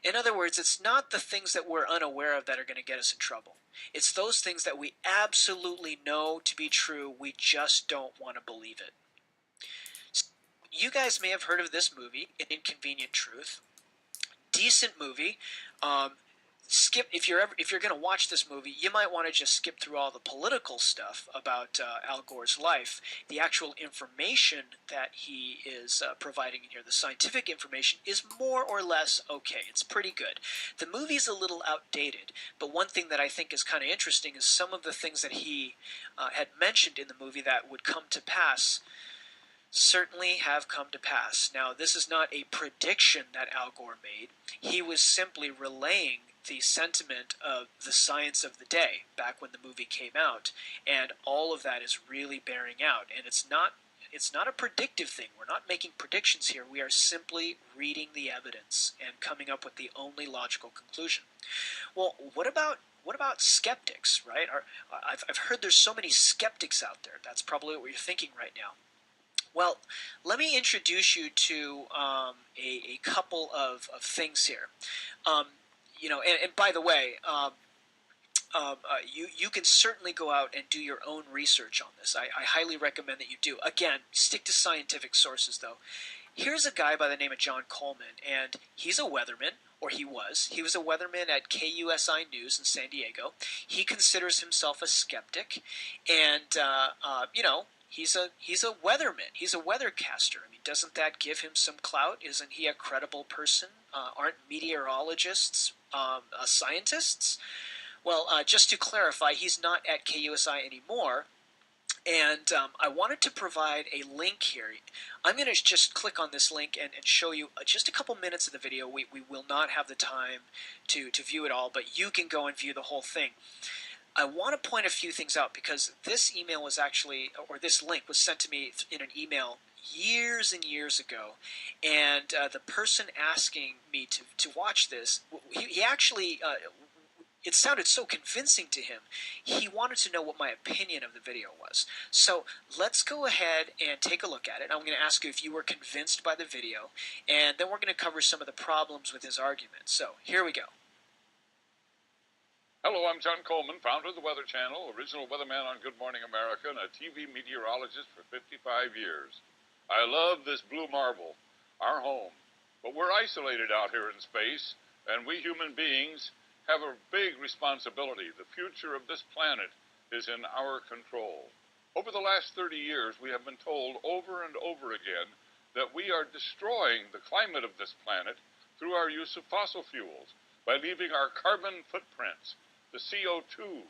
In other words, it's not the things that we're unaware of that are going to get us in trouble. It's those things that we absolutely know to be true, we just don't want to believe it. You guys may have heard of this movie, An Inconvenient Truth. Decent movie. Skip if you're going to watch this movie, you might want to just skip through all the political stuff about Al Gore's life. The actual information that he is providing in here, the scientific information, is more or less okay. It's pretty good. The movie's a little outdated, but one thing that I think is kind of interesting is some of the things that he had mentioned in the movie that would come to pass certainly have come to pass. Now, this is not a prediction that Al Gore made. He was simply relaying the sentiment of the science of the day back when the movie came out, and all of that is really bearing out. And it's not a predictive thing. We're not making predictions here. We are simply reading the evidence and coming up with the only logical conclusion. Well, what about skeptics, right? I've heard there's so many skeptics out there. That's probably what you're thinking right now. Well, let me introduce you to a couple of things here. And by the way, you can certainly go out and do your own research on this. I highly recommend that you do. Again, stick to scientific sources, though. Here's a guy by the name of John Coleman, and he's a weatherman, or he was. He was a weatherman at KUSI News in San Diego. He considers himself a skeptic, and he's a weatherman. He's a weathercaster. I mean, doesn't that give him some clout? Isn't he a credible person? Aren't meteorologists scientists? Well, just to clarify, he's not at KUSI anymore. And I wanted to provide a link here. I'm going to just click on this link and show you just a couple minutes of the video. We will not have the time to view it all, but you can go and view the whole thing. I want to point a few things out because this email was actually, or this link was sent to me in an email years and years ago, and the person asking me to watch this, he actually, it sounded so convincing to him, he wanted to know what my opinion of the video was. So let's go ahead and take a look at it. I'm going to ask you if you were convinced by the video, and then we're going to cover some of the problems with his argument. So here we go. Hello, I'm John Coleman, founder of the Weather Channel, original weatherman on Good Morning America, and a TV meteorologist for 55 years. I love this blue marble, our home, but we're isolated out here in space, and we human beings have a big responsibility. The future of this planet is in our control. Over the last 30 years, we have been told over and over again that we are destroying the climate of this planet through our use of fossil fuels by leaving our carbon footprints. The CO2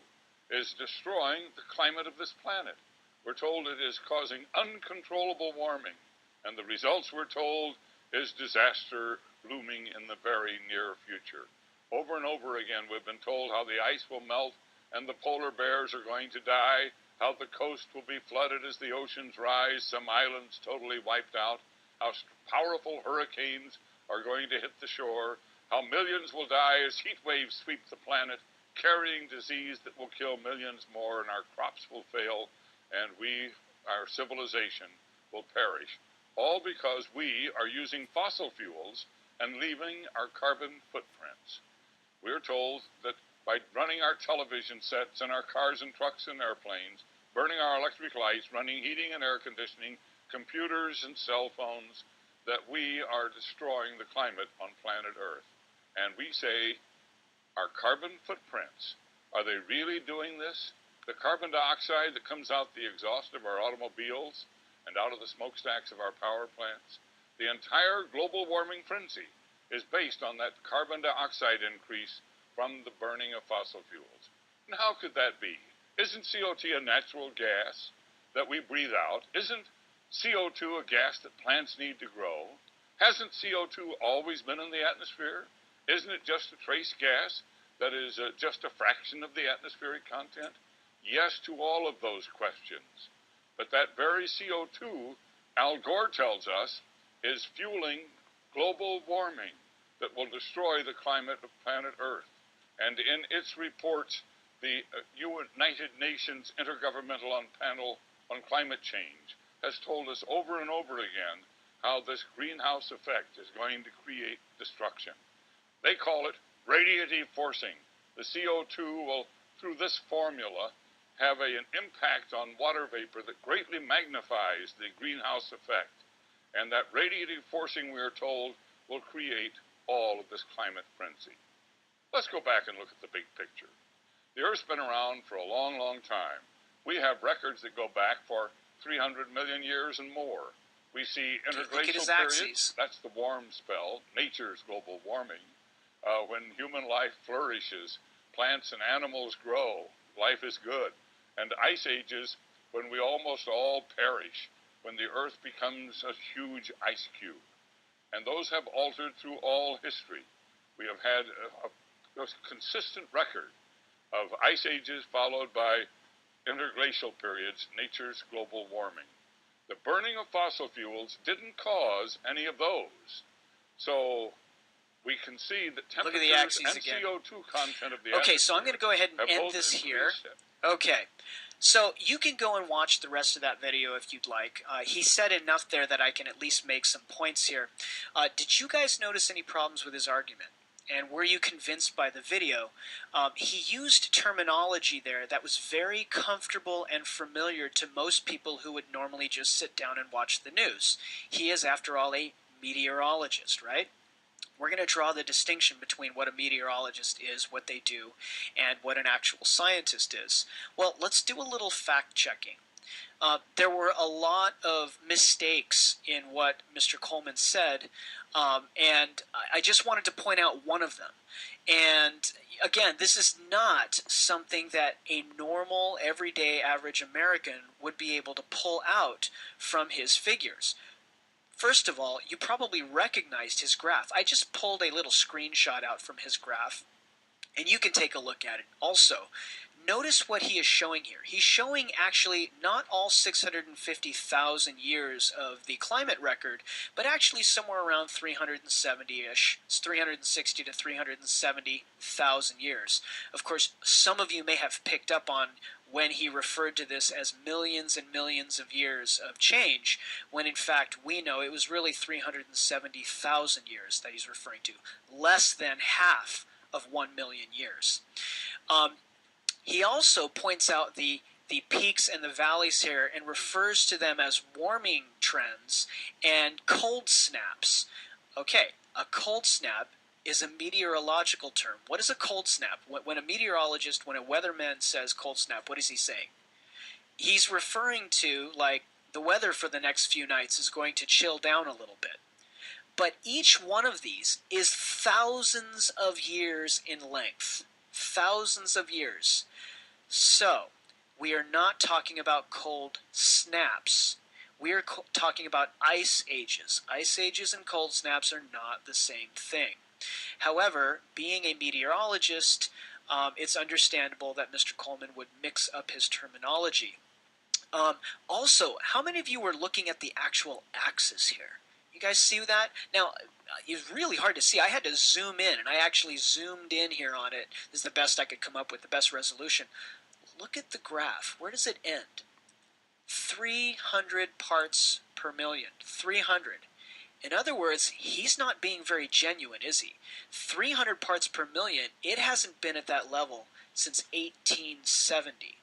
is destroying the climate of this planet. We're told it is causing uncontrollable warming, and the results, we're told, is disaster looming in the very near future. Over and over again, we've been told how the ice will melt and the polar bears are going to die, how the coast will be flooded as the oceans rise, some islands totally wiped out, how powerful hurricanes are going to hit the shore, how millions will die as heat waves sweep the planet, carrying disease that will kill millions more, and our crops will fail, and our civilization, will perish. All because we are using fossil fuels and leaving our carbon footprints. We're told that by running our television sets and our cars and trucks and airplanes, burning our electric lights, running heating and air conditioning, computers and cell phones, that we are destroying the climate on planet Earth. And we say, our carbon footprints, are they really doing this? The carbon dioxide that comes out the exhaust of our automobiles and out of the smokestacks of our power plants, the entire global warming frenzy is based on that carbon dioxide increase from the burning of fossil fuels. And how could that be? Isn't CO2 a natural gas that we breathe out? Isn't CO2 a gas that plants need to grow? Hasn't CO2 always been in the atmosphere? Isn't it just a trace gas that is just a fraction of the atmospheric content? Yes to all of those questions. But that very CO2, Al Gore tells us, is fueling global warming that will destroy the climate of planet Earth. And in its reports, the United Nations Intergovernmental Panel on Climate Change has told us over and over again how this greenhouse effect is going to create destruction. They call it radiative forcing. The CO2 will, through this formula, have an impact on water vapor that greatly magnifies the greenhouse effect. And that radiative forcing, we are told, will create all of this climate frenzy. Let's go back and look at the big picture. The Earth's been around for a long, long time. We have records that go back for 300 million years and more. We see interglacial periods, that's the warm spell, nature's global warming. When human life flourishes, plants and animals grow, life is good. And ice ages, when we almost all perish, when the Earth becomes a huge ice cube. And those have altered through all history. We have had a consistent record of ice ages followed by interglacial periods, nature's global warming. The burning of fossil fuels didn't cause any of those. So we can see that temperatures and again. CO2 content of the Okay, so I'm going to go ahead and end this here. Okay, so you can go and watch the rest of that video if you'd like. He said enough there that I can at least make some points here. Did you guys notice any problems with his argument? And were you convinced by the video? He used terminology there that was very comfortable and familiar to most people who would normally just sit down and watch the news. He is, after all, a meteorologist, right? We're going to draw the distinction between what a meteorologist is, what they do, and what an actual scientist is. Well, let's do a little fact-checking. There were a lot of mistakes in what Mr. Coleman said, and I just wanted to point out one of them. And again, this is not something that a normal, everyday, average American would be able to pull out from his figures. First of all, you probably recognized his graph. I just pulled a little screenshot out from his graph, and you can take a look at it. Also, notice what he is showing here. He's showing actually not all 650,000 years of the climate record, but actually somewhere around 370-ish. It's 360 to 370,000 years. Of course, some of you may have picked up on when he referred to this as millions and millions of years of change, when in fact we know it was really 370,000 years that he's referring to, less than half of 1 million years. He also points out the peaks and the valleys here and refers to them as warming trends and cold snaps. Okay, a cold snap is a meteorological term. What is a cold snap? When a meteorologist, when a weatherman says cold snap, what is he saying? He's referring to, like, the weather for the next few nights is going to chill down a little bit. But each one of these is thousands of years in length. Thousands of years. So, we are not talking about cold snaps. We are talking about ice ages. Ice ages and cold snaps are not the same thing. However, being a meteorologist, it's understandable that Mr. Coleman would mix up his terminology. Also, how many of you were looking at the actual axis here? You guys see that? Now, it's really hard to see. I had to zoom in, and I actually zoomed in here on it. This is the best I could come up with, the best resolution. Look at the graph. Where does it end? 300 parts per million. 300. In other words, he's not being very genuine, is he? 300 parts per million, it hasn't been at that level since 1870.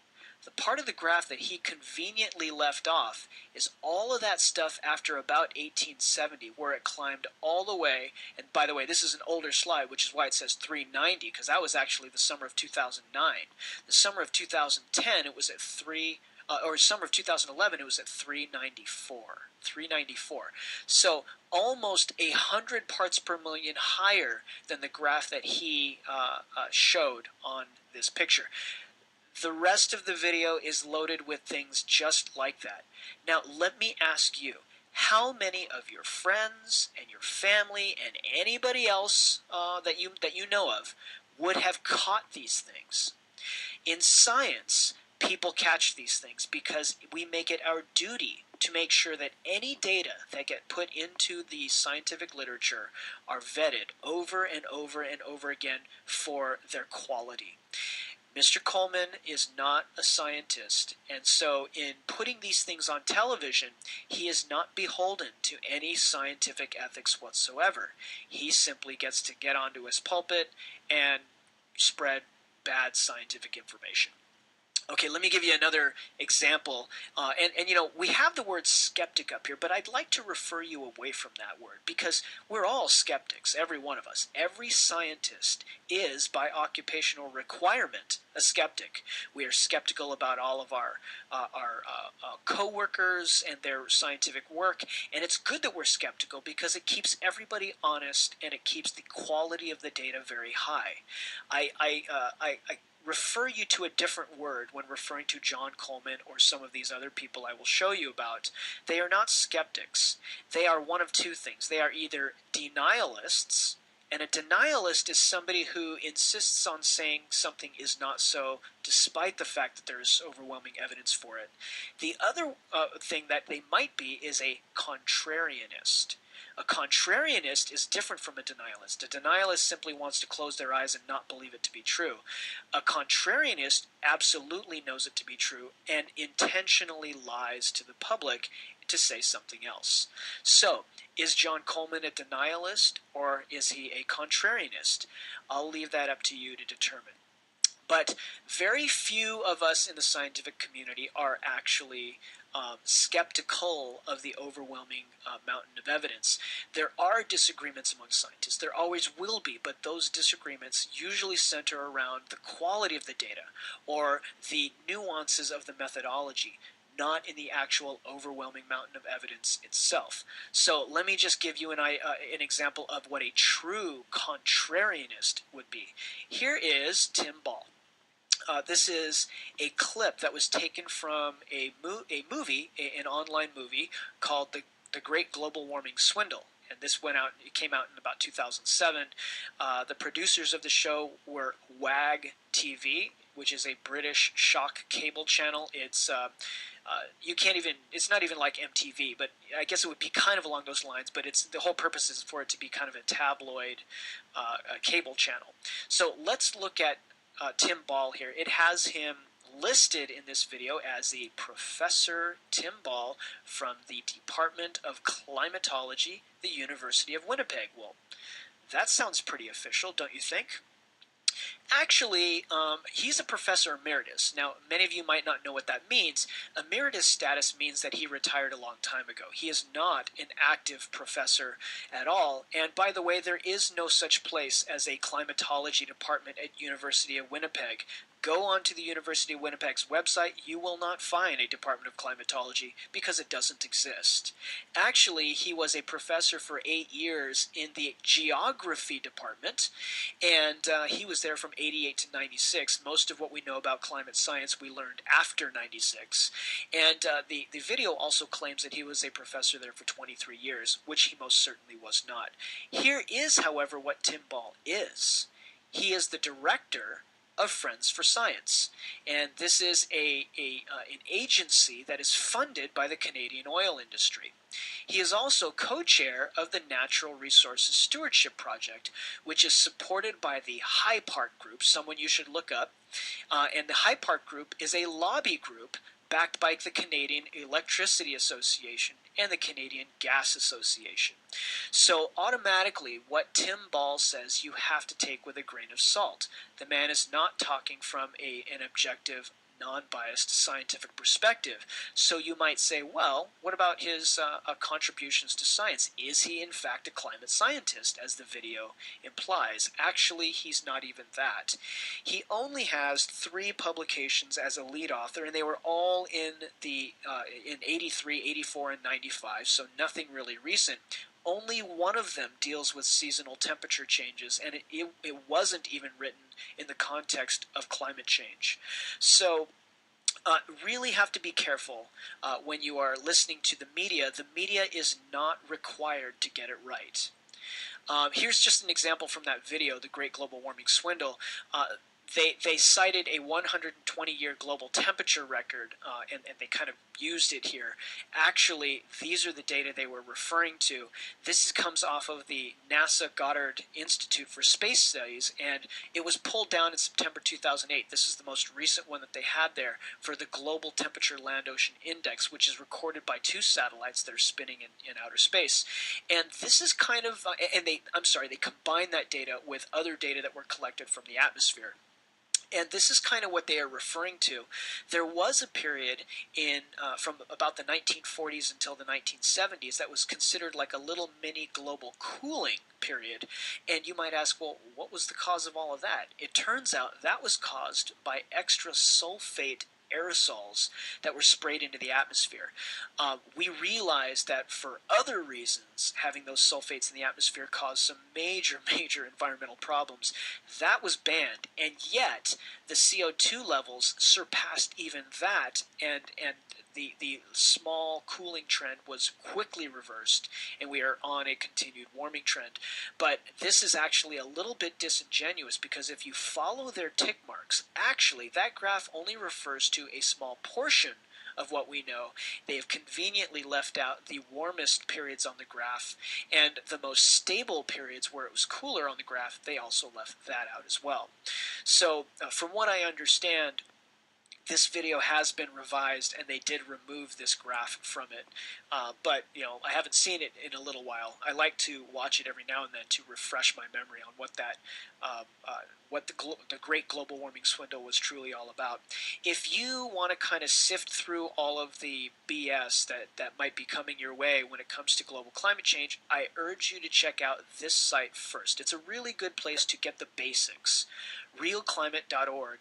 The part of the graph that he conveniently left off is all of that stuff after about 1870, where it climbed all the way. And by the way, this is an older slide, which is why it says 390, because that was actually the summer of 2009. The summer of 2010, it was at summer of 2011, it was at 394. 394. So almost 100 parts per million higher than the graph that he showed on this picture. The rest of the video is loaded with things just like that. Now, let me ask you, how many of your friends and your family and anybody else that you know of would have caught these things? In science, people catch these things because we make it our duty to make sure that any data that get put into the scientific literature are vetted over and over and over again for their quality. Mr. Coleman is not a scientist, and so in putting these things on television, he is not beholden to any scientific ethics whatsoever. He simply gets to get onto his pulpit and spread bad scientific information. Okay, let me give you another example. And you know, we have the word skeptic up here, but I'd like to refer you away from that word because we're all skeptics, every one of us. Every scientist is, by occupational requirement, a skeptic. We are skeptical about all of our co-workers and their scientific work, and it's good that we're skeptical because it keeps everybody honest and it keeps the quality of the data very high. I refer you to a different word when referring to John Coleman or some of these other people I will show you about. They are not skeptics. They are one of two things. They are either denialists, and a denialist is somebody who insists on saying something is not so, despite the fact that there is overwhelming evidence for it. The other thing that they might be is a contrarianist. A contrarianist is different from a denialist. A denialist simply wants to close their eyes and not believe it to be true. A contrarianist absolutely knows it to be true and intentionally lies to the public to say something else. So, is John Coleman a denialist or is he a contrarianist? I'll leave that up to you to determine. But very few of us in the scientific community are actually skeptical of the overwhelming mountain of evidence. There are disagreements among scientists. There always will be, but those disagreements usually center around the quality of the data or the nuances of the methodology, not in the actual overwhelming mountain of evidence itself. So let me just give you an example of what a true contrarianist would be. Here is Tim Ball. This is a clip that was taken from a movie, an online movie called the Great Global Warming Swindle. And this it came out in about 2007. The producers of the show were WAG TV, which is a British shock cable channel. It's it's not even like MTV, but I guess it would be kind of along those lines, but the whole purpose is for it to be kind of a tabloid cable channel. So let's look at Tim Ball here. It has him listed in this video as the Professor Tim Ball from the Department of Climatology, the University of Winnipeg. Well, that sounds pretty official, don't you think? Actually, he's a professor emeritus. Now, many of you might not know what that means. Emeritus status means that he retired a long time ago. He is not an active professor at all. And by the way, there is no such place as a climatology department at University of Winnipeg. Go on to the University of Winnipeg's website. You will not find a Department of Climatology because it doesn't exist. Actually, he was a professor for 8 years in the geography department, and he was there from 88 to 96. Most of what we know about climate science we learned after 96. And the video also claims that he was a professor there for 23 years, which he most certainly was not. Here is, however, what Tim Ball is. He is the director of Friends for Science, and this is an agency that is funded by the Canadian oil industry. He is also co-chair of the Natural Resources Stewardship Project, which is supported by the High Park Group, someone you should look up, and the High Park Group is a lobby group backed by the Canadian Electricity Association and the Canadian Gas Association. So automatically, what Tim Ball says you have to take with a grain of salt. The man is not talking from an objective, non-biased scientific perspective. So you might say, well, what about his contributions to science? Is he in fact a climate scientist, as the video implies? Actually, he's not even that. He only has 3 publications as a lead author, and they were all in 83, 84, and 95, so nothing really recent. Only one of them deals with seasonal temperature changes, and it wasn't even written in the context of climate change. So really have to be careful when you are listening to the media. The media is not required to get it right. Here's just an example from that video, The Great Global Warming Swindle. they cited a 120-year global temperature record, and they kind of used it here. Actually, these are the data they were referring to. This comes off of the NASA Goddard Institute for Space Studies, and it was pulled down in September 2008. This is the most recent one that they had there for the Global Temperature Land Ocean Index, which is recorded by 2 satellites that are spinning in outer space. And this is kind of, they combine that data with other data that were collected from the atmosphere. And this is kind of what they are referring to. There was a period from about the 1940s until the 1970s that was considered like a little mini global cooling period. And you might ask, well, what was the cause of all of that? It turns out that was caused by extra sulfate aerosols that were sprayed into the atmosphere. We realized that for other reasons, having those sulfates in the atmosphere caused some major environmental problems. That was banned, and yet the CO2 levels surpassed even that, and the small cooling trend was quickly reversed, and we are on a continued warming trend. But this is actually a little bit disingenuous, because if you follow their tick marks, actually that graph only refers to a small portion of what we know. They have conveniently left out the warmest periods on the graph, and the most stable periods where it was cooler on the graph, they also left that out as well. So from what I understand, this video has been revised, and they did remove this graph from it. But I haven't seen it in a little while. I like to watch it every now and then to refresh my memory on what that, what the Great Global Warming Swindle was truly all about. If you want to kind of sift through all of the BS that might be coming your way when it comes to global climate change, I urge you to check out this site first. It's a really good place to get the basics. realclimate.org.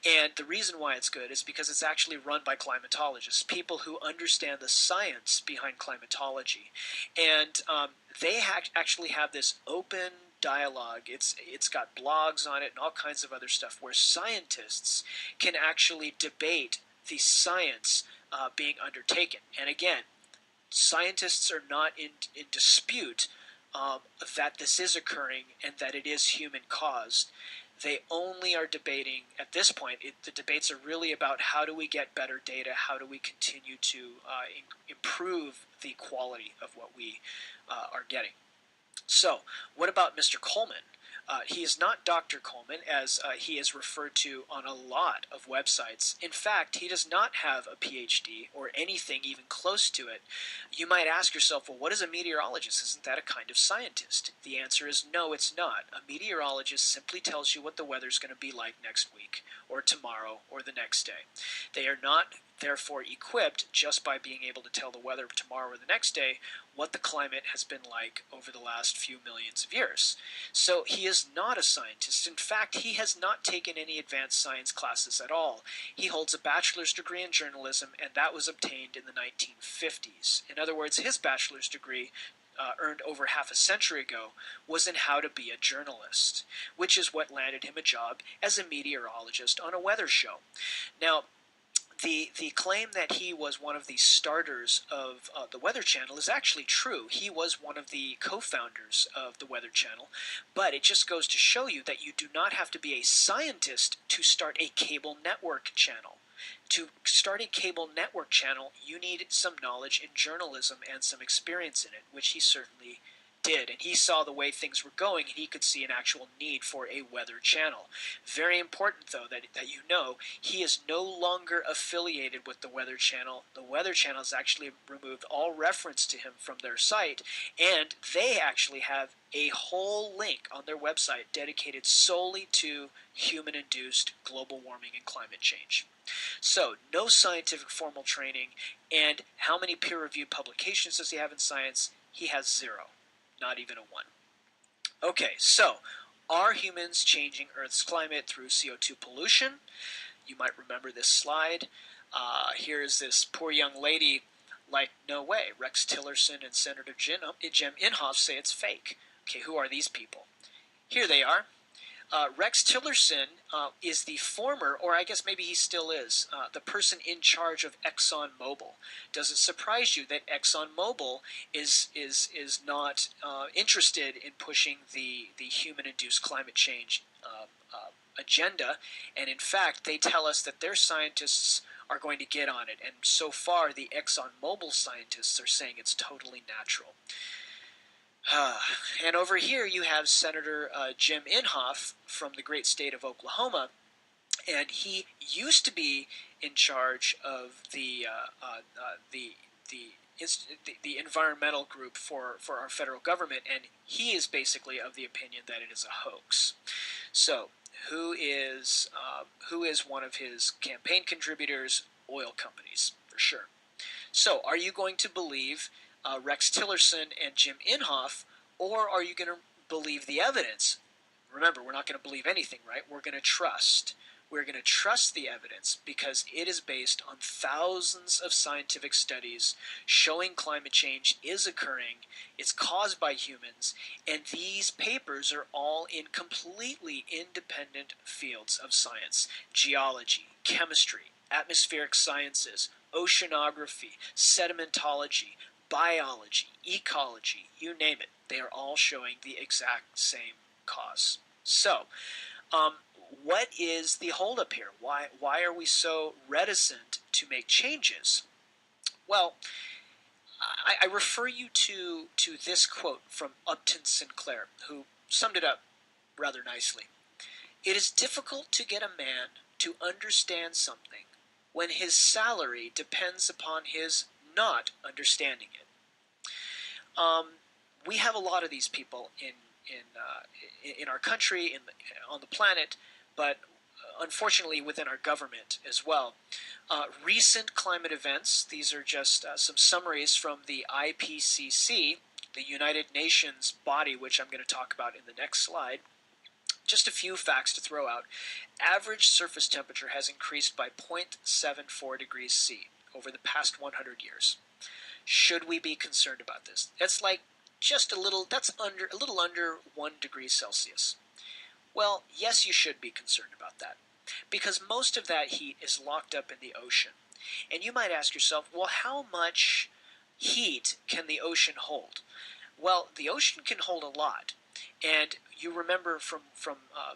And the reason why it's good is because it's actually run by climatologists, people who understand the science behind climatology. And they actually have this open dialogue. It's got blogs on it and all kinds of other stuff where scientists can actually debate the science being undertaken. And again, scientists are not in dispute that this is occurring and that it is human caused. They only are debating, at this point, the debates are really about how do we get better data, how do we continue to improve the quality of what we are getting. So, what about Mr. Coleman? He is not Dr. Coleman, as he is referred to on a lot of websites. In fact, he does not have a PhD or anything even close to it. You might ask yourself, well, what is a meteorologist? Isn't that a kind of scientist? The answer is no, it's not. A meteorologist simply tells you what the weather's going to be like next week, or tomorrow, or the next day. They are not therefore equipped just by being able to tell the weather tomorrow or the next day what the climate has been like over the last few millions of years. So he is not a scientist. In fact, he has not taken any advanced science classes at all. He holds a bachelor's degree in journalism, and that was obtained in the 1950s. In other words, his bachelor's degree earned over half a century ago was in how to be a journalist, which is what landed him a job as a meteorologist on a weather show. Now, the claim that he was one of the starters of the Weather Channel is actually true. He was one of the co-founders of the Weather Channel, but it just goes to show you that you do not have to be a scientist to start a cable network channel. To start a cable network channel, you need some knowledge in journalism and some experience in it, which he certainly did. And he saw the way things were going, and he could see an actual need for a weather channel. Very important, though, that you know, he is no longer affiliated with the Weather Channel. The Weather Channel has actually removed all reference to him from their site, and they actually have a whole link on their website dedicated solely to human-induced global warming and climate change. So, no scientific formal training, and how many peer-reviewed publications does he have in science? He has 0. Not even a 1. Okay, so are humans changing Earth's climate through CO2 pollution? You might remember this slide. Here's this poor young lady, like, no way. Rex Tillerson and Senator Jim Inhofe say it's fake. Okay, who are these people? Here they are. Rex Tillerson is the former, or I guess maybe he still is, the person in charge of ExxonMobil. Does it surprise you that ExxonMobil is not interested in pushing the human-induced climate change agenda, and in fact, they tell us that their scientists are going to get on it, and so far, the ExxonMobil scientists are saying it's totally natural. And over here, you have Senator Jim Inhofe from the great state of Oklahoma, and he used to be in charge of the environmental group for our federal government, and he is basically of the opinion that it is a hoax. So, who is one of his campaign contributors? Oil companies, for sure. So, are you going to believe Rex Tillerson and Jim Inhofe, or are you going to believe the evidence? Remember, we're not going to believe anything, right? We're going to trust. We're going to trust the evidence because it is based on thousands of scientific studies showing climate change is occurring, it's caused by humans, and these papers are all in completely independent fields of science: geology, chemistry, atmospheric sciences, oceanography, sedimentology, biology, ecology, you name it. They are all showing the exact same cause. So, what is the holdup here? Why are we so reticent to make changes? Well, I refer you to this quote from Upton Sinclair, who summed it up rather nicely. It is difficult to get a man to understand something when his salary depends upon his not understanding it. We have a lot of these people in our country, on the planet, but unfortunately within our government as well. Recent climate events, these are just some summaries from the IPCC, the United Nations body, which I'm going to talk about in the next slide. Just a few facts to throw out. Average surface temperature has increased by 0.74 degrees C over the past 100 years. Should we be concerned about this? That's like just a little under 1 degree Celsius. Well, yes, you should be concerned about that, because most of that heat is locked up in the ocean. And you might ask yourself, well, how much heat can the ocean hold? Well, the ocean can hold a lot. And you remember from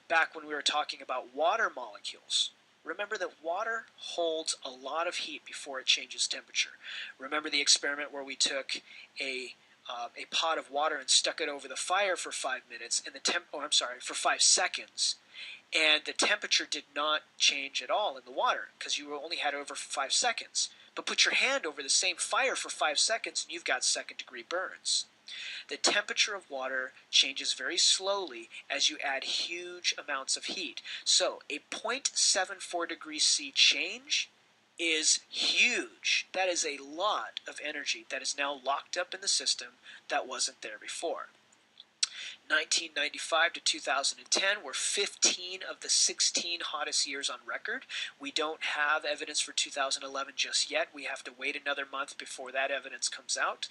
back when we were talking about water molecules. Remember that water holds a lot of heat before it changes temperature. Remember the experiment where we took a pot of water and stuck it over the fire for 5 minutes, and for 5 seconds, and the temperature did not change at all in the water because you only had it over for 5 seconds. But put your hand over the same fire for 5 seconds, and you've got second-degree burns. The temperature of water changes very slowly as you add huge amounts of heat. So a 0.74 degrees C change is huge. That is a lot of energy that is now locked up in the system that wasn't there before. 1995 to 2010 were 15 of the 16 hottest years on record. We don't have evidence for 2011 just yet. We have to wait another month before that evidence comes out.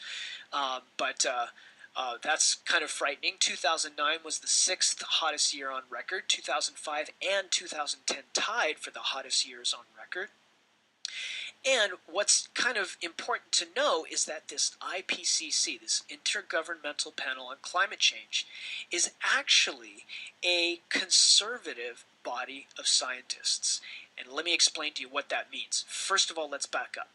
That's kind of frightening. 2009 was the 6th hottest year on record. 2005 and 2010 tied for the hottest years on record. And what's kind of important to know is that this IPCC, this Intergovernmental Panel on Climate Change, is actually a conservative body of scientists. And let me explain to you what that means. First of all, let's back up.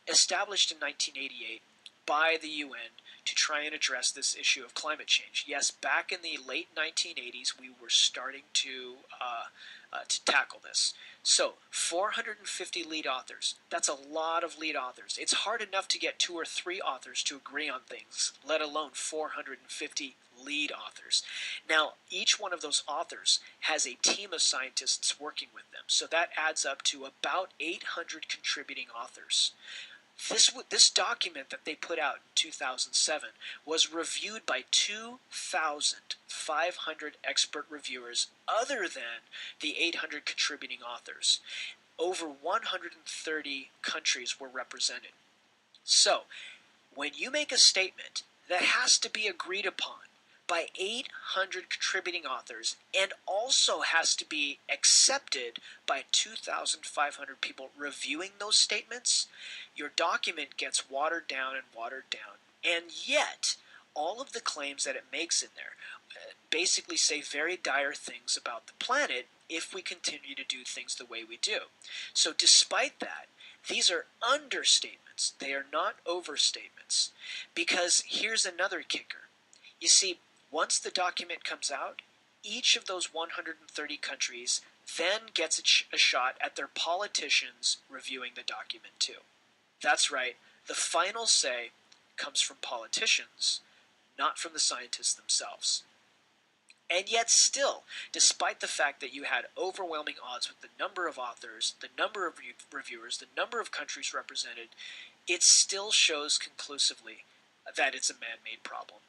Established in 1988 by the UN to try and address this issue of climate change. Yes, back in the late 1980s, we were starting to tackle this. So, 450 lead authors. That's a lot of lead authors. It's hard enough to get 2 or 3 authors to agree on things, let alone 450 lead authors. Now, each one of those authors has a team of scientists working with them. So that adds up to about 800 contributing authors. This document that they put out in 2007 was reviewed by 2,500 expert reviewers other than the 800 contributing authors. Over 130 countries were represented. So, when you make a statement that has to be agreed upon by 800 contributing authors and also has to be accepted by 2,500 people reviewing those statements, your document gets watered down and watered down. And yet, all of the claims that it makes in there, basically say very dire things about the planet if we continue to do things the way we do. So despite that, these are understatements. They are not overstatements. Because here's another kicker. You see, once the document comes out, each of those 130 countries then gets a shot at their politicians reviewing the document too. That's right, the final say comes from politicians, not from the scientists themselves. And yet still, despite the fact that you had overwhelming odds with the number of authors, the number of reviewers, the number of countries represented, it still shows conclusively that it's a man-made problem.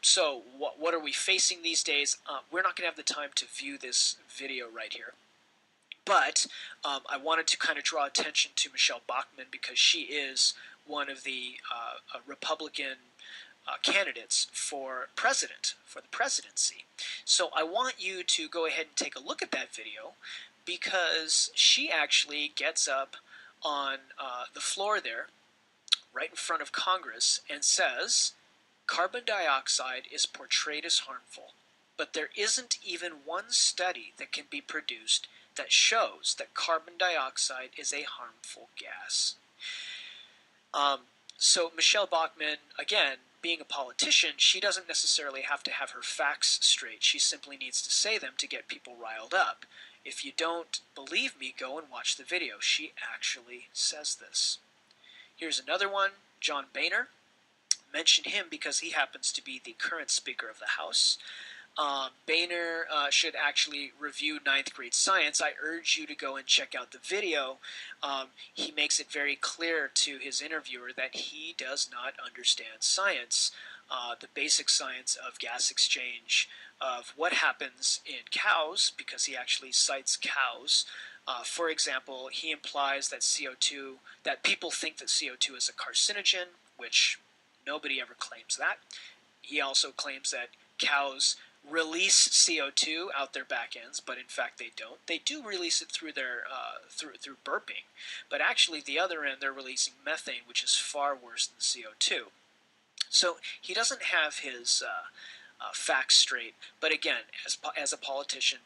So what are we facing these days? We're not going to have the time to view this video right here. But I wanted to kind of draw attention to Michelle Bachmann because she is one of the Republican candidates for president, for the presidency. So I want you to go ahead and take a look at that video because she actually gets up on the floor there, right in front of Congress, and says, carbon dioxide is portrayed as harmful, but there isn't even one study that can be produced that shows that carbon dioxide is a harmful gas. So Michelle Bachmann, again, being a politician, she doesn't necessarily have to have her facts straight. She simply needs to say them to get people riled up. If you don't believe me, go and watch the video. She actually says this. Here's another one, John Boehner. Mention him because he happens to be the current Speaker of the House. Boehner should actually review 9th grade science. I urge you to go and check out the video. He makes it very clear to his interviewer that he does not understand science, the basic science of gas exchange, of what happens in cows, because he actually cites cows. For example, he implies that CO2, that people think that CO2 is a carcinogen, which nobody ever claims that. He also claims that cows release CO2 out their back ends, but in fact they don't. They do release it through their through burping, but actually the other end they're releasing methane, which is far worse than CO2. So he doesn't have his facts straight. But again, as a politician,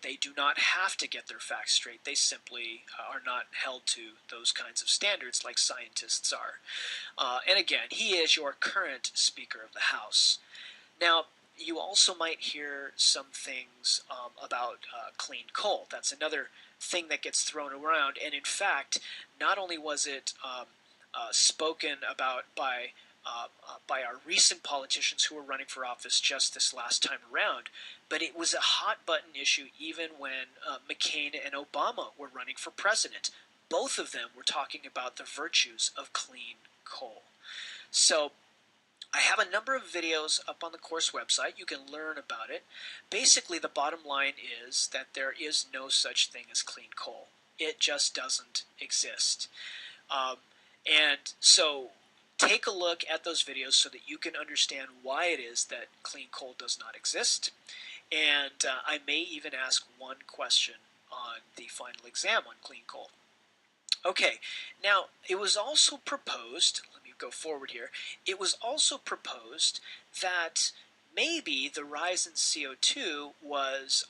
they do not have to get their facts straight. They simply are not held to those kinds of standards like scientists are. And again, he is your current Speaker of the House. Now, you also might hear some things about clean coal. That's another thing that gets thrown around. And in fact, not only was it spoken about by our recent politicians who were running for office just this last time around, but it was a hot-button issue even when McCain and Obama were running for president. Both of them were talking about the virtues of clean coal. So I have a number of videos up on the course website. You can learn about it. Basically, the bottom line is that there is no such thing as clean coal. It just doesn't exist. And so take a look at those videos so that you can understand why it is that clean coal does not exist. And I may even ask one question on the final exam on clean coal. Okay, now it was also proposed, let me go forward here, it was also proposed that maybe the rise in CO2 was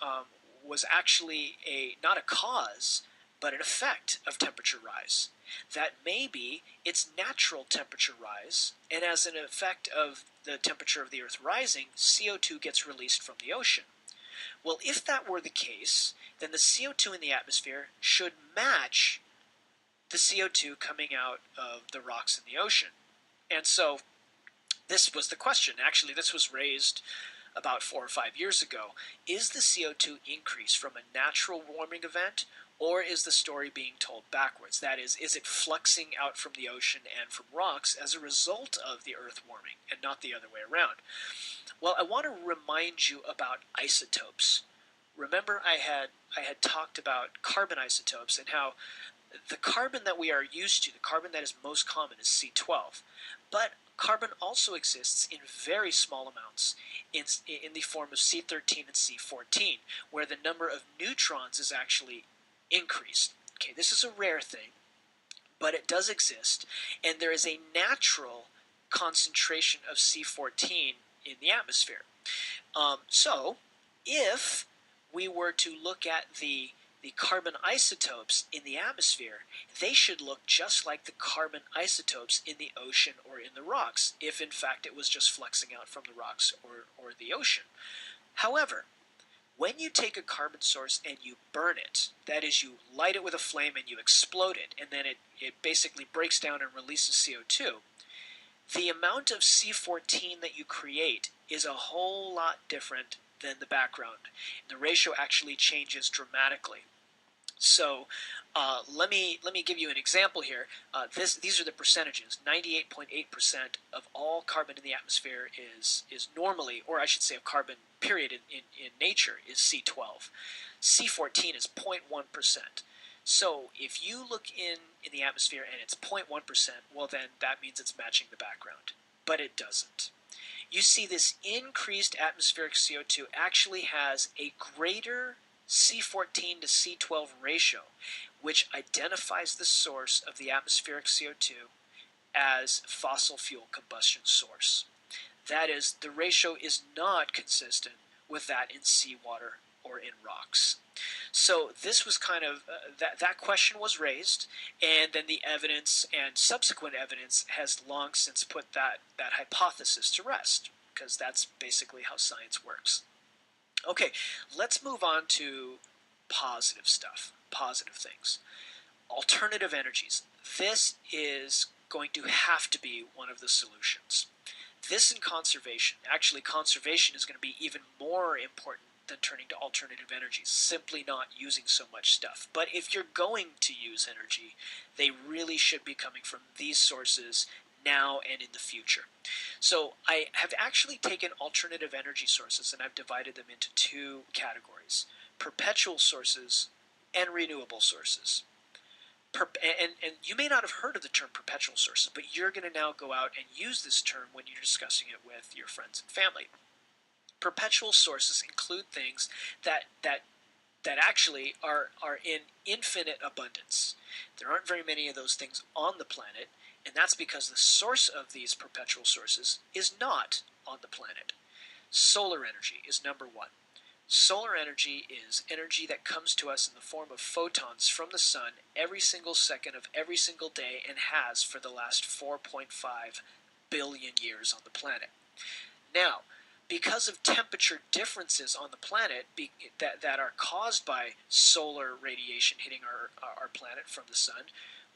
actually not a cause, but an effect of temperature rise. That maybe it's natural temperature rise, and as an effect of the temperature of the Earth rising, CO2 gets released from the ocean. Well, if that were the case, then the CO2 in the atmosphere should match the CO2 coming out of the rocks in the ocean. And so this was the question. Actually, this was raised about 4 or 5 years ago. Is the CO2 increase from a natural warming event, or is the story being told backwards? That is it fluxing out from the ocean and from rocks as a result of the Earth warming, and not the other way around? Well, I want to remind you about isotopes. Remember I had talked about carbon isotopes and how the carbon that we are used to, the carbon that is most common, is C12. But carbon also exists in very small amounts in the form of C13 and C14, where the number of neutrons is actually increased. Okay, this is a rare thing, but it does exist, and there is a natural concentration of C14 in the atmosphere. So if we were to look at the carbon isotopes in the atmosphere, they should look just like the carbon isotopes in the ocean or in the rocks, if in fact it was just fluxing out from the rocks or the ocean. However, when you take a carbon source and you burn it, that is, you light it with a flame and you explode it, and then it basically breaks down and releases CO2, the amount of C14 that you create is a whole lot different than the background. The ratio actually changes dramatically. So let me give you an example here. These are the percentages. 98.8% of all carbon in the atmosphere is normally, or I should say, of carbon period in nature is C12. C14 is 0.1%. So if you look in the atmosphere and it's 0.1%, well then that means it's matching the background. But it doesn't. You see, this increased atmospheric CO2 actually has a greater C14 to C12 ratio, which identifies the source of the atmospheric CO2 as fossil fuel combustion source. That is, the ratio is not consistent with that in seawater or in rocks. So this was kind of, that question was raised, and then the evidence and subsequent evidence has long since put that hypothesis to rest, because that's basically how science works. Okay, let's move on to positive stuff, positive things. Alternative energies. This is going to have to be one of the solutions. This and conservation. Actually, conservation is going to be even more important than turning to alternative energies, simply not using so much stuff. But if you're going to use energy, they really should be coming from these sources now and in the future. So I have actually taken alternative energy sources and I've divided them into two categories: perpetual sources and renewable sources. And you may not have heard of the term perpetual sources, but you're going to now go out and use this term when you're discussing it with your friends and family. Perpetual sources include things that actually are in infinite abundance. There aren't very many of those things on the planet, and that's because the source of these perpetual sources is not on the planet. Solar energy is number one. Solar energy is energy that comes to us in the form of photons from the sun every single second of every single day, and has for the last 4.5 billion years on the planet. Now, because of temperature differences on the planet that are caused by solar radiation hitting our planet from the sun,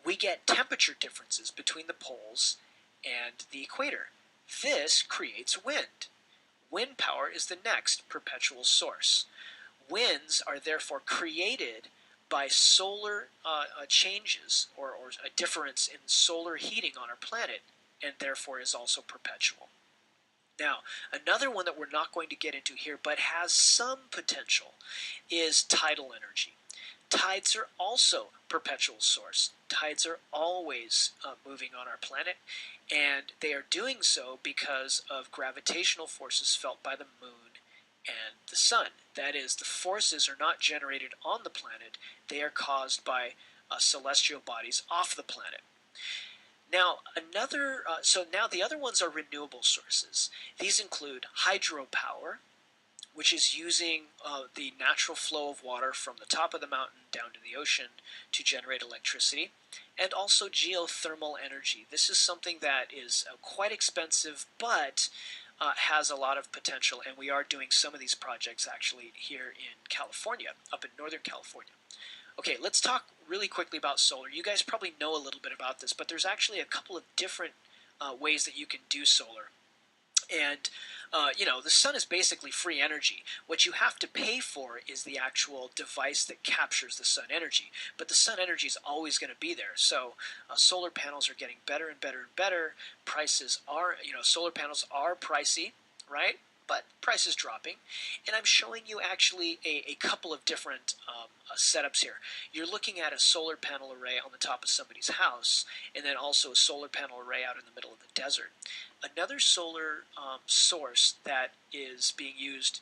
we get temperature differences between the poles and the equator. This creates wind. Wind power is the next perpetual source. Winds are therefore created by solar changes, or a difference in solar heating on our planet, and therefore is also perpetual. Now, another one that we're not going to get into here, but has some potential, is tidal energy. Tides are also perpetual source. Tides are always moving on our planet, and they are doing so because of gravitational forces felt by the moon and the sun. That is, the forces are not generated on the planet, they are caused by celestial bodies off the planet. Now, now the other ones are renewable sources. These include hydropower, which is using the natural flow of water from the top of the mountain down to the ocean to generate electricity, and also geothermal energy. This is something that is quite expensive, but has a lot of potential, and we are doing some of these projects actually here in California, up in Northern California. Okay, let's talk really quickly about solar. You guys probably know a little bit about this, but there's actually a couple of different ways that you can do solar. And, the sun is basically free energy. What you have to pay for is the actual device that captures the sun energy. But the sun energy is always going to be there. So solar panels are getting better and better and better. Prices are, solar panels are pricey, right? But price is dropping. And I'm showing you actually a couple of different setups here. You're looking at a solar panel array on the top of somebody's house, and then also a solar panel array out in the middle of the desert. Another solar source that is being used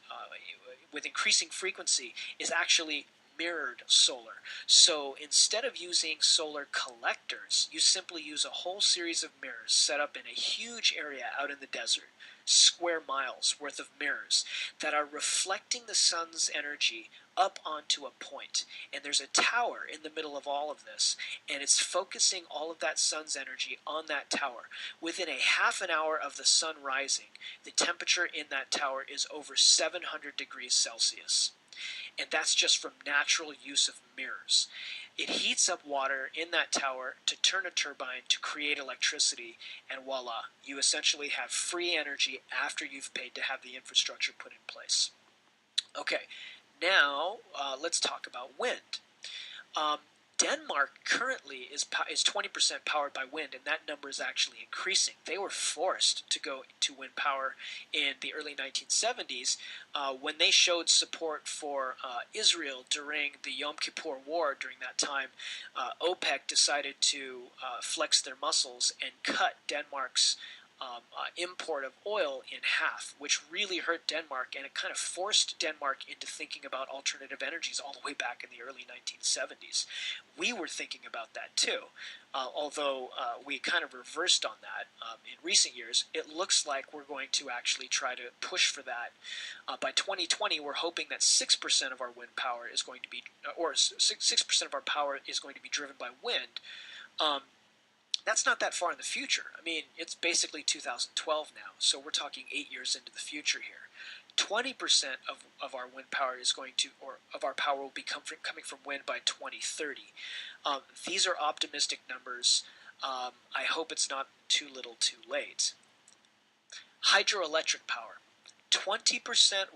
with increasing frequency is actually mirrored solar. So instead of using solar collectors, you simply use a whole series of mirrors set up in a huge area out in the desert. square miles worth of mirrors that are reflecting the sun's energy up onto a point. And there's a tower in the middle of all of this, and it's focusing all of that sun's energy on that tower. Within a half an hour of the sun rising, the temperature in that tower is over 700 degrees Celsius. And that's just from natural use of mirrors. It heats up water in that tower to turn a turbine to create electricity, and voila, you essentially have free energy after you've paid to have the infrastructure put in place. Okay, now let's talk about wind. Um, Denmark currently is 20% powered by wind, and that number is actually increasing. They were forced to go to wind power in the early 1970s when they showed support for Israel during the Yom Kippur War. During that time, OPEC decided to flex their muscles and cut Denmark's import of oil in half, which really hurt Denmark, and it kind of forced Denmark into thinking about alternative energies all the way back in the early 1970s. We were thinking about that too, although we kind of reversed on that in recent years. It looks like we're going to actually try to push for that. By 2020, we're hoping that 6% of our wind power is going to be, or 6% of our power is going to be driven by wind. That's not that far in the future. I mean, it's basically 2012 now, so we're talking 8 years into the future here. 20% of our wind power is going to, or of our power will be coming from wind by 2030. These are optimistic numbers. I hope it's not too little too late. Hydroelectric power. 20%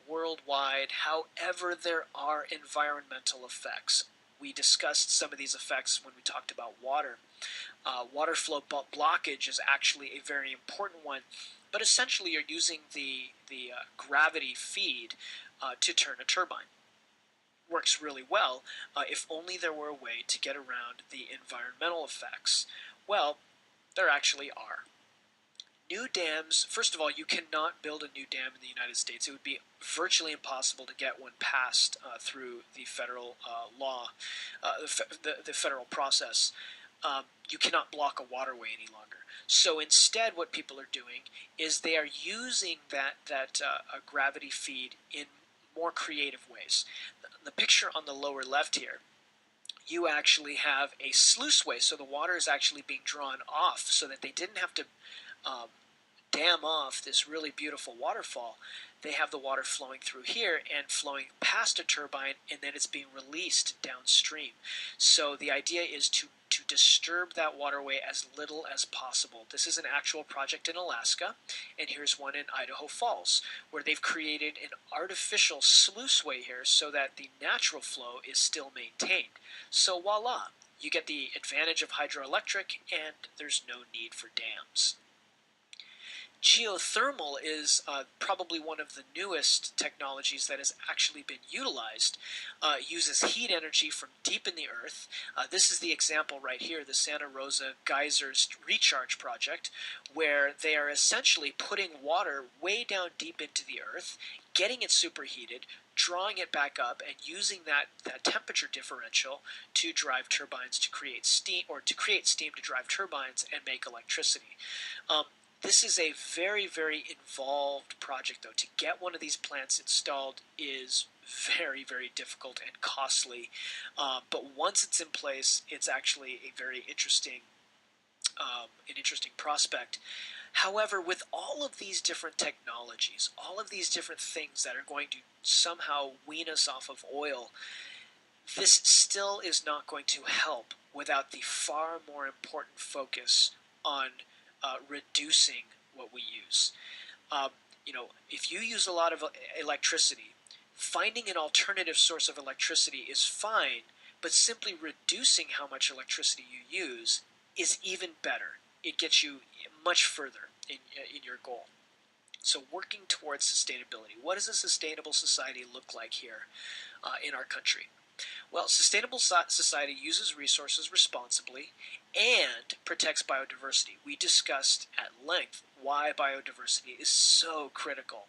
worldwide, however, there are environmental effects. We discussed some of these effects when we talked about water. Water flow blockage is actually a very important one, but essentially you're using the gravity feed to turn a turbine. Works really well if only there were a way to get around the environmental effects. Well, there actually are. New dams, first of all, you cannot build a new dam in the United States. It would be virtually impossible to get one passed through the federal law, the federal process. You cannot block a waterway any longer. So instead, what people are doing is they are using that gravity feed in more creative ways. The picture on the lower left here, you actually have a sluiceway, so the water is actually being drawn off so that they didn't have to dam off this really beautiful waterfall. They have the water flowing through here and flowing past a turbine, and then it's being released downstream. So the idea is to disturb that waterway as little as possible. This is an actual project in Alaska, and here's one in Idaho Falls, where they've created an artificial sluiceway here so that the natural flow is still maintained. So voila, you get the advantage of hydroelectric, and there's no need for dams. Geothermal is probably one of the newest technologies that has actually been utilized. Uses heat energy from deep in the earth. This is the example right here, the Santa Rosa Geysers Recharge Project, where they are essentially putting water way down deep into the earth, getting it superheated, drawing it back up, and using that temperature differential to drive turbines to create steam, or to create steam to drive turbines and make electricity. This is a very, very involved project, though. To get one of these plants installed is very, very difficult and costly. But once it's in place, it's actually a very interesting prospect. However, with all of these different technologies, all of these different things that are going to somehow wean us off of oil, this still is not going to help without the far more important focus on reducing what we use. If you use a lot of electricity, finding an alternative source of electricity is fine, but simply reducing how much electricity you use is even better. It gets you much further in your goal. So working towards sustainability. What does a sustainable society look like here in our country? Well, sustainable society uses resources responsibly and protects biodiversity. We discussed at length why biodiversity is so critical.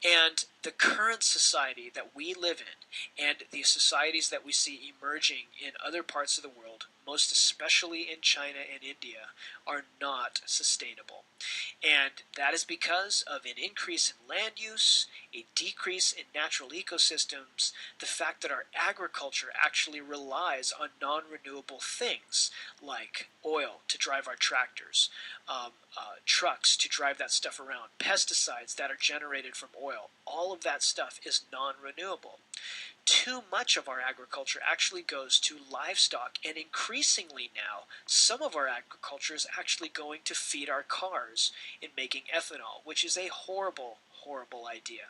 And the current society that we live in, and the societies that we see emerging in other parts of the world, most especially in China and India, are not sustainable. And that is because of an increase in land use, a decrease in natural ecosystems, the fact that our agriculture actually relies on non renewable things like oil to drive our tractors, trucks to drive that stuff around, pesticides that are generated from oil. All of that stuff is non renewable. Too much of our agriculture actually goes to livestock, and increasingly now, some of our agriculture is actually going to feed our cars in making ethanol, which is a horrible, horrible idea.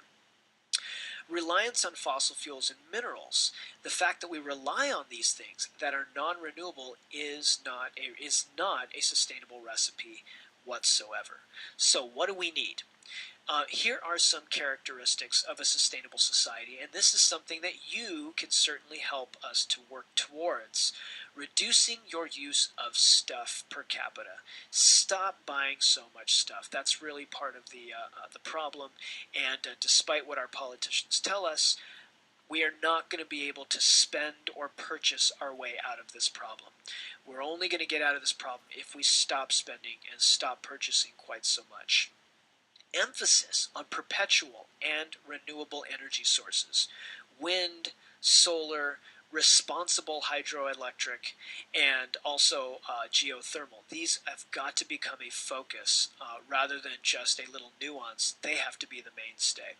Reliance on fossil fuels and minerals, the fact that we rely on these things that are non-renewable is not a sustainable recipe whatsoever. So what do we need? Here are some characteristics of a sustainable society, and this is something that you can certainly help us to work towards. Reducing your use of stuff per capita. Stop buying so much stuff. That's really part of the problem, and despite what our politicians tell us, we are not going to be able to spend or purchase our way out of this problem. We're only going to get out of this problem if we stop spending and stop purchasing quite so much. Emphasis on perpetual and renewable energy sources, wind, solar, responsible hydroelectric, and also geothermal. These have got to become a focus rather than just a little nuance. They have to be the mainstay.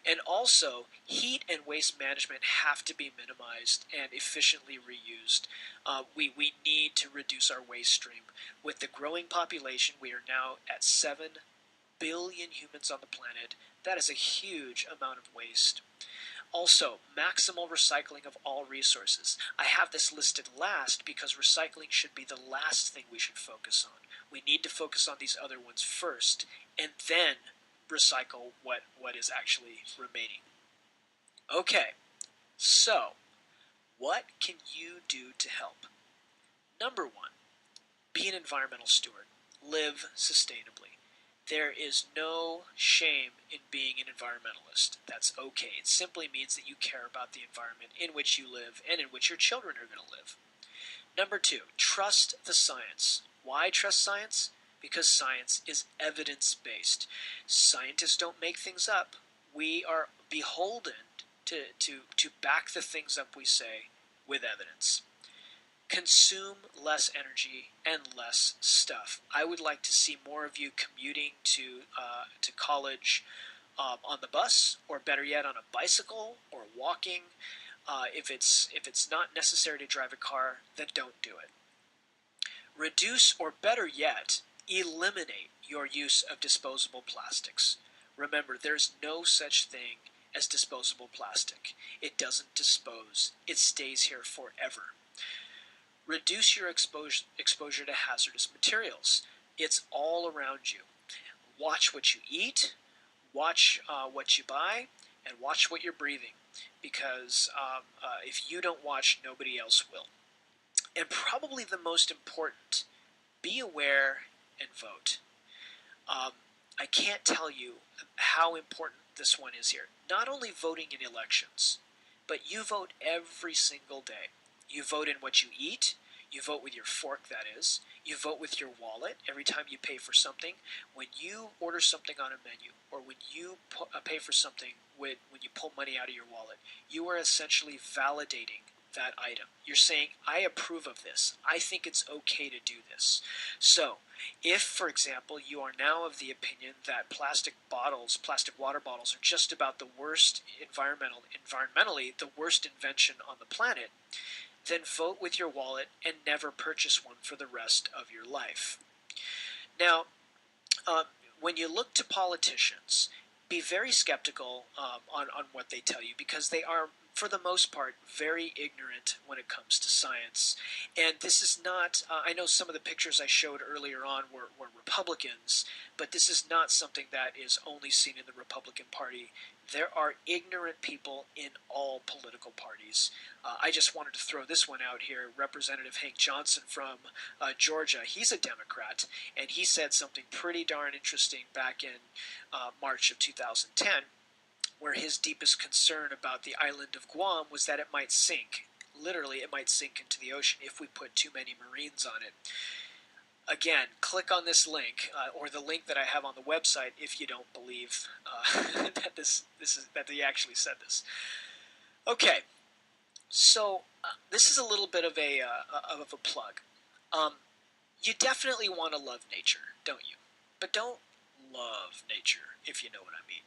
And also, heat and waste management have to be minimized and efficiently reused. We need to reduce our waste stream. With the growing population, we are now at 7 billion humans on the planet. That is a huge amount of waste. Also, maximal recycling of all resources. I have this listed last because recycling should be the last thing we should focus on. We need to focus on these other ones first, and then recycle what is actually remaining. Okay, so what can you do to help? Number one, be an environmental steward. Live sustainably. There is no shame in being an environmentalist. That's okay. It simply means that you care about the environment in which you live and in which your children are going to live. Number two, trust the science. Why trust science? Because science is evidence-based. Scientists don't make things up. We are beholden to back the things up we say with evidence. Consume less energy and less stuff. I would like to see more of you commuting to college on the bus, or better yet, on a bicycle or walking. If it's not necessary to drive a car, then don't do it. Reduce, or better yet, eliminate your use of disposable plastics. Remember, there's no such thing as disposable plastic. It doesn't dispose. It stays here forever. Reduce your exposure to hazardous materials. It's all around you. Watch what you eat, watch what you buy, and watch what you're breathing, because if you don't watch, nobody else will. And probably the most important, be aware and vote. I can't tell you how important this one is here. Not only voting in elections, but you vote every single day. You vote in what you eat. You vote with your fork, that is. You vote with your wallet every time you pay for something. When you order something on a menu, or when you pay for something when you pull money out of your wallet, you are essentially validating that item. You're saying, I approve of this. I think it's okay to do this. So, if, for example, you are now of the opinion that plastic water bottles are just about the worst environmentally, the worst invention on the planet, then vote with your wallet and never purchase one for the rest of your life. Now, when you look to politicians, be very skeptical on what they tell you, because they are for the most part, very ignorant when it comes to science. And this is not, I know some of the pictures I showed earlier on were Republicans, but this is not something that is only seen in the Republican Party. There are ignorant people in all political parties. I just wanted to throw this one out here. Representative Hank Johnson from Georgia, he's a Democrat, and he said something pretty darn interesting back in March of 2010, where his deepest concern about the island of Guam was that it might sink. Literally, it might sink into the ocean if we put too many Marines on it. Again, click on this link, or the link that I have on the website, if you don't believe that he actually said this. Okay, so this is a little bit of a plug. You definitely want to love nature, don't you? But don't love nature, if you know what I mean.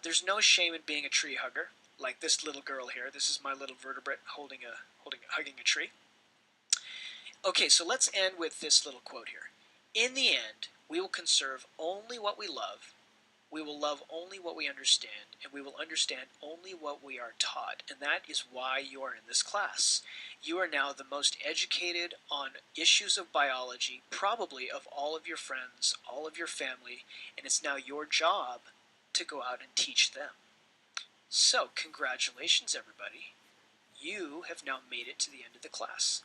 There's no shame in being a tree hugger, like this little girl here. This is my little vertebrate hugging a tree. Okay, so let's end with this little quote here. In the end, we will conserve only what we love, we will love only what we understand, and we will understand only what we are taught. And that is why you are in this class. You are now the most educated on issues of biology, probably of all of your friends, all of your family, and it's now your job to go out and teach them. So, congratulations everybody. You have now made it to the end of the class.